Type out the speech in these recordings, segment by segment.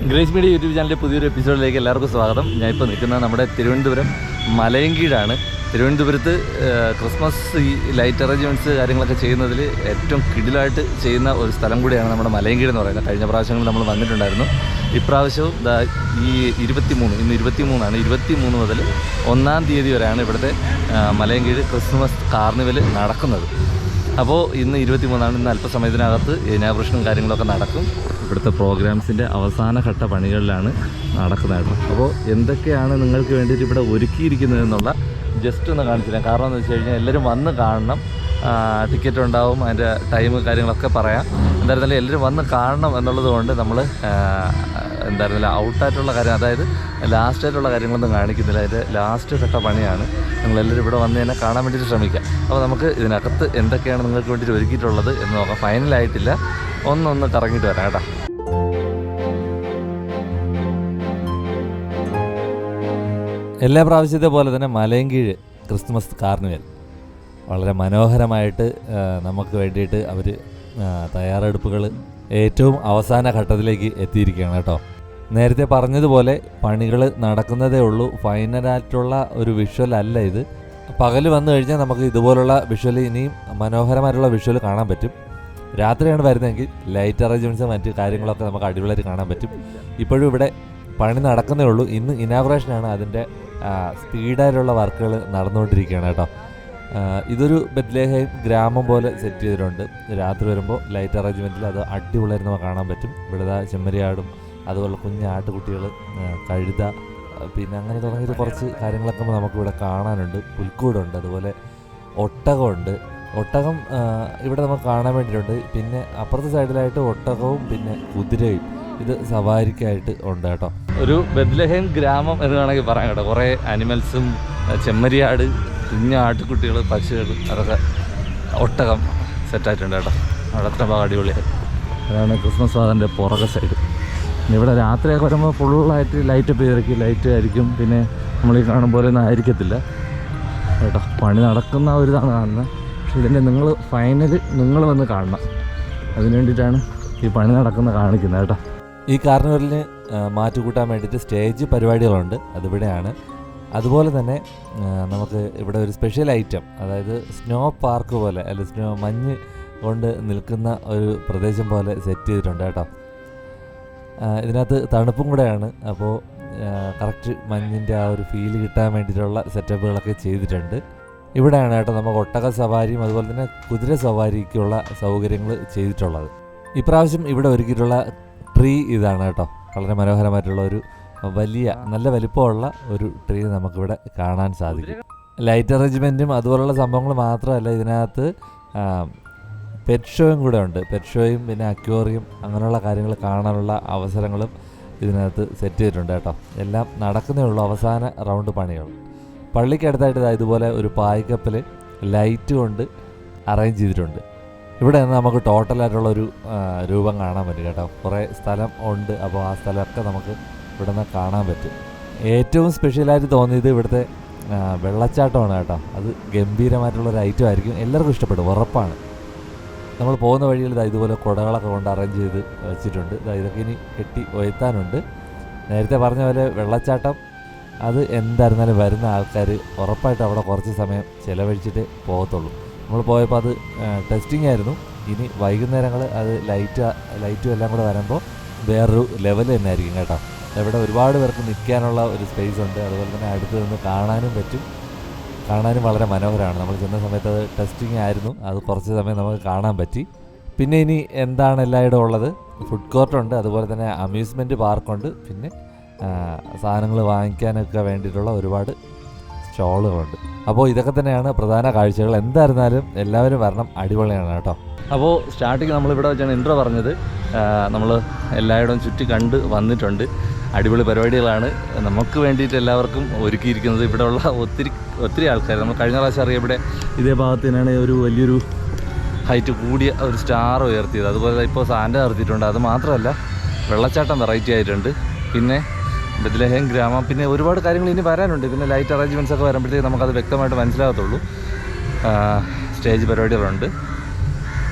Grace media YouTube ചാനലിൻ്റെ പുതിയൊരു എപ്പിസോഡിലേക്ക് എല്ലാവർക്കും സ്വാഗതം. ഞാനിപ്പോൾ നിൽക്കുന്നത് നമ്മുടെ തിരുവനന്തപുരം മലയങ്കീഴാണ്. തിരുവനന്തപുരത്ത് ക്രിസ്മസ് ഈ ലൈറ്റ് അറേഞ്ച്മെൻറ്റ്സ് കാര്യങ്ങളൊക്കെ ചെയ്യുന്നതിൽ ഏറ്റവും കിടിലായിട്ട് ചെയ്യുന്ന ഒരു സ്ഥലം കൂടിയാണ് നമ്മുടെ മലയങ്കീഴ് എന്ന് പറയുന്നത്. കഴിഞ്ഞ പ്രാവശ്യങ്ങളിൽ നമ്മൾ വന്നിട്ടുണ്ടായിരുന്നു. ഇപ്രാവശ്യവും ഈ 23 ഇന്ന് 23 23 മുതൽ 1-ാം തീയതി വരെയാണ് ഇവിടുത്തെ മലയങ്കീഴ് ക്രിസ്മസ് കാർണിവൽ നടക്കുന്നത്. അപ്പോൾ ഇന്ന് 23 ഇന്ന് അല്പസമയത്തിനകത്ത് ഇനാഗുറേഷനും കാര്യങ്ങളൊക്കെ നടക്കും. ഇവിടുത്തെ പ്രോഗ്രാംസിൻ്റെ അവസാന ഘട്ട പണികളിലാണ് നടക്കുന്നത്. അപ്പോൾ എന്തൊക്കെയാണ് നിങ്ങൾക്ക് വേണ്ടിയിട്ട് ഇവിടെ ഒരുക്കിയിരിക്കുന്നതെന്നുള്ള ജസ്റ്റ് ഒന്ന് കാണിച്ചില്ല. കാരണം എന്ന് വെച്ച് കഴിഞ്ഞാൽ എല്ലാവരും വന്ന് കാണണം. ടിക്കറ്റ് ഉണ്ടാവും, അതിൻ്റെ ടൈം കാര്യങ്ങളൊക്കെ പറയാം. എന്തായിരുന്നാലും എല്ലാവരും വന്ന് കാണണം എന്നുള്ളത് കൊണ്ട് നമ്മൾ എന്തായിരുന്നില്ല ഔട്ടായിട്ടുള്ള കാര്യം, അതായത് ലാസ്റ്റായിട്ടുള്ള കാര്യങ്ങളൊന്നും കാണിക്കുന്നില്ല. അതിൻ്റെ ലാസ്റ്റ് ഘട്ട പണിയാണ്. നിങ്ങളെല്ലാവരും ഇവിടെ വന്ന് തന്നെ കാണാൻ വേണ്ടിയിട്ട് ശ്രമിക്കുക. അപ്പോൾ നമുക്ക് ഇതിനകത്ത് എന്തൊക്കെയാണ് നിങ്ങൾക്ക് വേണ്ടിയിട്ട് ഒരുക്കിയിട്ടുള്ളത് എന്ന് നോക്കാം. ഫൈനലായിട്ടില്ല, ഒന്ന് കറങ്ങിയിട്ട് വരാം കേട്ടോ. എല്ലാ പ്രാവശ്യത്തെ പോലെ തന്നെ മലയങ്കീഴ് ക്രിസ്മസ് കാർണിവൽ വളരെ മനോഹരമായിട്ട് നമുക്ക് വേണ്ടിയിട്ട് അവർ തയ്യാറെടുപ്പുകൾ ഏറ്റവും അവസാന ഘട്ടത്തിലേക്ക് എത്തിയിരിക്കുകയാണ് കേട്ടോ. നേരത്തെ പറഞ്ഞതുപോലെ പണികൾ നടക്കുന്നതേ ഉള്ളൂ. ഫൈനലായിട്ടുള്ള ഒരു വിഷ്വൽ അല്ല ഇത്. പകൽ വന്നു കഴിഞ്ഞാൽ നമുക്ക് ഇതുപോലുള്ള വിഷ്വൽ, ഇനിയും മനോഹരമായിട്ടുള്ള വിഷ്വൽ കാണാൻ പറ്റും. രാത്രിയാണ് വരുന്നതെങ്കിൽ ലൈറ്റ് അറേഞ്ച്മെൻറ്റ്സ് മറ്റ് കാര്യങ്ങളൊക്കെ നമുക്ക് അടിപൊളിയായിട്ട് കാണാൻ പറ്റും. ഇപ്പോഴും ഇവിടെ പണി നടക്കുന്നേ ഉള്ളൂ. ഇന്ന് ഇനാഗുറേഷനാണ്. അതിൻ്റെ സ്പീഡായിട്ടുള്ള വർക്കുകൾ നടന്നുകൊണ്ടിരിക്കുകയാണ് കേട്ടോ. ഇതൊരു ബെത്ലഹേം ഗ്രാമം പോലെ സെറ്റ് ചെയ്തിട്ടുണ്ട്. രാത്രി വരുമ്പോൾ ലൈറ്റ് അറേഞ്ച്മെൻറ്റിൽ അത് അടിപൊളിയായിട്ട് നമുക്ക് കാണാൻ പറ്റും. ഇവിടുത്തെ ചെമ്മരിയാടും അതുപോലെ കുഞ്ഞാട്ടുകുട്ടികൾ, കഴുത, പിന്നെ അങ്ങനെ തുടങ്ങിയിട്ട് കുറച്ച് കാര്യങ്ങളൊക്കെ നമുക്കിവിടെ കാണാനുണ്ട്. പുൽക്കൂടുണ്ട്, അതുപോലെ ഒട്ടകമുണ്ട്. ഒട്ടകം ഇവിടെ നമുക്ക് കാണാൻ വേണ്ടിയിട്ടുണ്ട്. പിന്നെ അപ്പുറത്തെ സൈഡിലായിട്ട് ഒട്ടകവും പിന്നെ കുതിരയും ഇത് സവാരിക്കായിട്ട് ഉണ്ട് കേട്ടോ. ഒരു ബെത്ലഹേം ഗ്രാമം എന്ന് വേണമെങ്കിൽ പറയാം കേട്ടോ. കുറേ ആനിമൽസും, ചെമ്മരിയാട്, കുഞ്ഞാട്ടുകുട്ടികൾ, പശുകൾ, അതൊക്കെ ഒട്ടകം സെറ്റായിട്ടുണ്ട് കേട്ടോ. അവിടെ അത്ര ഭാഗം അടിപൊളിയായി. അതാണ് ക്രിസ്മസ് ഫാദറിൻ്റെ പുറകെ സൈഡ്. ഇവിടെ രാത്രിയൊക്കെ വരുമ്പോൾ ഫുള്ളായിട്ട് ലൈറ്റൊക്കെ ഇറക്കി ലൈറ്റ് ആയിരിക്കും. പിന്നെ നമ്മളീ കാണും പോലെ ഒന്നും ആയിരിക്കത്തില്ല കേട്ടോ. പണി നടക്കുന്ന ഒരു ഇതാണ് കാണുന്നത്. പക്ഷേ ഇതിൻ്റെ നിങ്ങൾ വന്ന് കാണണം. അതിന് വേണ്ടിയിട്ടാണ് ഈ പണി നടക്കുന്ന കാണിക്കുന്നത് കേട്ടോ. ഈ കാർണിവലിന് മാറ്റുകൂട്ടാൻ വേണ്ടിയിട്ട് സ്റ്റേജ് പരിപാടികളുണ്ട്, അതിവിടെയാണ്. അതുപോലെ തന്നെ നമുക്ക് ഇവിടെ ഒരു സ്പെഷ്യൽ ഐറ്റം, അതായത് സ്നോ പാർക്ക് പോലെ, അല്ല മഞ്ഞ് കൊണ്ട് നിൽക്കുന്ന ഒരു പ്രദേശം പോലെ സെറ്റ് ചെയ്തിട്ടുണ്ട് കേട്ടോ. ഇതിനകത്ത് തണുപ്പും കൂടെയാണ്. അപ്പോൾ കറക്റ്റ് മഞ്ഞിൻ്റെ ആ ഒരു ഫീല് കിട്ടാൻ വേണ്ടിയിട്ടുള്ള സെറ്റപ്പുകളൊക്കെ ചെയ്തിട്ടുണ്ട്. ഇവിടെയാണ് കേട്ടോ നമുക്ക് ഒട്ടക സവാരിയും അതുപോലെ തന്നെ കുതിര സവാരിക്കുള്ള സൗകര്യങ്ങൾ ചെയ്തിട്ടുള്ളത്. ഇപ്രാവശ്യം ഇവിടെ ഒരുക്കിയിട്ടുള്ള ട്രീ ഇതാണ് കേട്ടോ. വളരെ മനോഹരമായിട്ടുള്ള ഒരു വലിയ നല്ല വലിപ്പമുള്ള ഒരു ട്രീ നമുക്കിവിടെ കാണാൻ സാധിക്കും. ലൈറ്റ് അറേഞ്ച്മെൻറ്റും അതുപോലുള്ള സംഭവങ്ങൾ മാത്രമല്ല, ഇതിനകത്ത് പെറ്റ് ഷോയും കൂടെ ഉണ്ട്. പെറ്റ് ഷോയും പിന്നെ അക്വേറിയം അങ്ങനെയുള്ള കാര്യങ്ങൾ കാണാനുള്ള അവസരങ്ങളും ഇതിനകത്ത് സെറ്റ് ചെയ്തിട്ടുണ്ട് കേട്ടോ. എല്ലാം നടക്കുന്നേ ഉള്ളൂ അവസാന റൗണ്ട് പണികൾ. പള്ളിക്കടുത്തായിട്ട് ഇതുപോലെ ഒരു പായ്ക്കപ്പൽ ലൈറ്റ് കൊണ്ട് അറേഞ്ച് ചെയ്തിട്ടുണ്ട്. ഇവിടെ നിന്ന് നമുക്ക് ടോട്ടലായിട്ടുള്ളൊരു രൂപം കാണാൻ പറ്റും കേട്ടോ. കുറേ സ്ഥലം ഉണ്ട്. അപ്പോൾ ആ സ്ഥലമൊക്കെ നമുക്ക് ഇവിടെ നിന്ന് കാണാൻ പറ്റും. ഏറ്റവും സ്പെഷ്യലായിട്ട് തോന്നിയത് ഇവിടുത്തെ വെള്ളച്ചാട്ടമാണ് കേട്ടോ. അത് ഗംഭീരമായിട്ടുള്ളൊരു ഐറ്റം ആയിരിക്കും, എല്ലാവർക്കും ഇഷ്ടപ്പെടും, ഉറപ്പാണ്. നമ്മൾ പോകുന്ന വഴിയിൽ ഇതുപോലെ കുടകളൊക്കെ കൊണ്ട് അറേഞ്ച് ചെയ്ത് വെച്ചിട്ടുണ്ട്. ഇതൊക്കെ ഇനി കെട്ടി ഉയർത്താനുണ്ട്. നേരത്തെ പറഞ്ഞ പോലെ വെള്ളച്ചാട്ടം അത് എന്തായിരുന്നാലും വരുന്ന ആൾക്കാർ ഉറപ്പായിട്ട് അവിടെ കുറച്ച് സമയം ചിലവഴിച്ചിട്ട് പോകത്തുള്ളൂ. നമ്മൾ പോയപ്പോൾ അത് ടെസ്റ്റിംഗ് ആയിരുന്നു. ഇനി വൈകുന്നേരങ്ങൾ അത് ലൈറ്റും എല്ലാം കൂടെ വരുമ്പോൾ വേറൊരു ലെവൽ തന്നെ ആയിരിക്കും കേട്ടോ. ഇവിടെ ഒരുപാട് പേർക്ക് നിൽക്കാനുള്ള ഒരു സ്പേസ് ഉണ്ട്. അതുപോലെ തന്നെ അടുത്ത് നിന്ന് കാണാനും പറ്റും. കാണാനും വളരെ മനോഹരമാണ്. നമ്മൾ ചെന്ന സമയത്ത് അത് ടെസ്റ്റിംഗ് ആയിരുന്നു. അത് കുറച്ച് സമയം നമുക്ക് കാണാൻ പറ്റി. പിന്നെ ഇനി എന്താണ് എല്ലായിടും ഉള്ളത്, ഫുഡ് കോർട്ടുണ്ട്, അതുപോലെ തന്നെ അമ്യൂസ്മെൻറ്റ് പാർക്കുണ്ട്, പിന്നെ സാധനങ്ങൾ വാങ്ങിക്കാനൊക്കെ വേണ്ടിയിട്ടുള്ള ഒരുപാട് സ്റ്റോളുകളുണ്ട്. അപ്പോൾ ഇതൊക്കെ തന്നെയാണ് പ്രധാന കാഴ്ചകൾ. എന്തായിരുന്നാലും എല്ലാവരും വരണം, അടിപൊളിയാണ് കേട്ടോ. അപ്പോൾ സ്റ്റാർട്ടിങ് നമ്മളിവിടെ വെച്ചാണ് ഇൻട്രോ പറഞ്ഞത്. നമ്മൾ എല്ലായിടവും ചുറ്റി കണ്ട് വന്നിട്ടുണ്ട്. അടിപൊളി പരിപാടികളാണ് നമുക്ക് വേണ്ടിയിട്ട് എല്ലാവർക്കും ഒരുക്കിയിരിക്കുന്നത്. ഇവിടെയുള്ള ഒത്തിരി ആൾക്കാർ, നമ്മൾ കഴിഞ്ഞ പ്രാവശ്യം അറിയാം ഇവിടെ ഇതേ ഭാഗത്ത് തന്നെയാണ് ഒരു വലിയൊരു ഹൈറ്റ് കൂടിയ ഒരു സ്റ്റാർ ഉയർത്തിയത്. അതുപോലെ ഇപ്പോൾ സാൻഡ നിർത്തിയിട്ടുണ്ട്. അത് മാത്രമല്ല വെള്ളച്ചാട്ടം വെറൈറ്റി ആയിട്ടുണ്ട്. പിന്നെ ബെത്ലഹേം ഗ്രാമം, പിന്നെ ഒരുപാട് കാര്യങ്ങൾ ഇനി വരാനുണ്ട്. പിന്നെ ലൈറ്റ് അറേഞ്ച്മെൻറ്റ്സ് ഒക്കെ വരുമ്പോഴത്തേക്ക് നമുക്കത് വ്യക്തമായിട്ട് മനസ്സിലാകത്തുള്ളൂ. സ്റ്റേജ് പരിപാടികളുണ്ട്.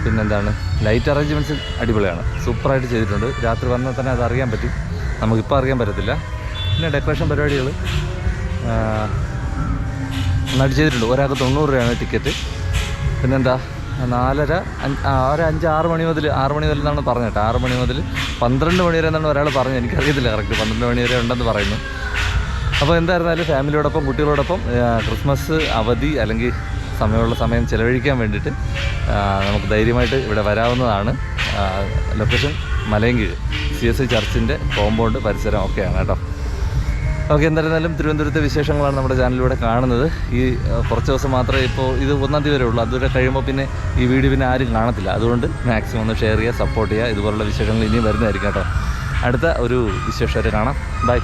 പിന്നെന്താണ്, ലൈറ്റ് അറേഞ്ച്മെൻറ്റ്സ് അടിപൊളിയാണ്, സൂപ്പറായിട്ട് ചെയ്തിട്ടുണ്ട്. രാത്രി വന്നാൽ തന്നെ അത് അറിയാൻ പറ്റും. നമുക്കിപ്പോൾ അറിയാൻ പറ്റത്തില്ല. പിന്നെ ഡെക്കറേഷൻ പരിപാടികൾ നന്നായിട്ട് ചെയ്തിട്ടുണ്ട്. ഒരാൾക്ക് 90 രൂപയാണ് ടിക്കറ്റ്. പിന്നെന്താ 4:30 ഒരു 5-6 മണി മുതൽ 6 മണി മുതൽ എന്നാണ് പറഞ്ഞിട്ട്. 6 മണി മുതൽ 12 മണി വരെ എന്നാണ് ഒരാൾ പറഞ്ഞത്. എനിക്കറിയത്തില്ല കറക്റ്റ് 12 മണി വരെ ഉണ്ടെന്ന് പറയുന്നു. അപ്പോൾ എന്തായിരുന്നാലും ഫാമിലിയോടൊപ്പം കുട്ടികളോടൊപ്പം ക്രിസ്മസ് അവധി അല്ലെങ്കിൽ സമയം ചിലവഴിക്കാൻ വേണ്ടിയിട്ട് നമുക്ക് ധൈര്യമായിട്ട് ഇവിടെ വരാവുന്നതാണ്. ലൊക്കേഷൻ മലയൻകീഴ് CSI ചർച്ചിൻ്റെ കോമ്പൗണ്ട് പരിസരം ഒക്കെയാണ് കേട്ടോ. ഓക്കെ, എന്തായിരുന്നാലും തിരുവനന്തപുരത്തെ വിശേഷങ്ങളാണ് നമ്മുടെ ചാനലിലൂടെ കാണുന്നത്. ഈ കുറച്ച് ദിവസം മാത്രമേ ഇപ്പോൾ ഇത് 1-ാം തീയതി വരെ ഉള്ളൂ. അതുവരെ കഴിയുമ്പോൾ പിന്നെ ഈ വീഡിയോ പിന്നെ ആരും കാണത്തില്ല. അതുകൊണ്ട് മാക്സിമം ഒന്ന് ഷെയർ ചെയ്യുക, സപ്പോർട്ട് ചെയ്യുക. ഇതുപോലുള്ള വിശേഷങ്ങൾ ഇനിയും വരുന്നതായിരിക്കും കേട്ടോ. അടുത്ത ഒരു വിശേഷമായിട്ട് കാണാം. ബൈ.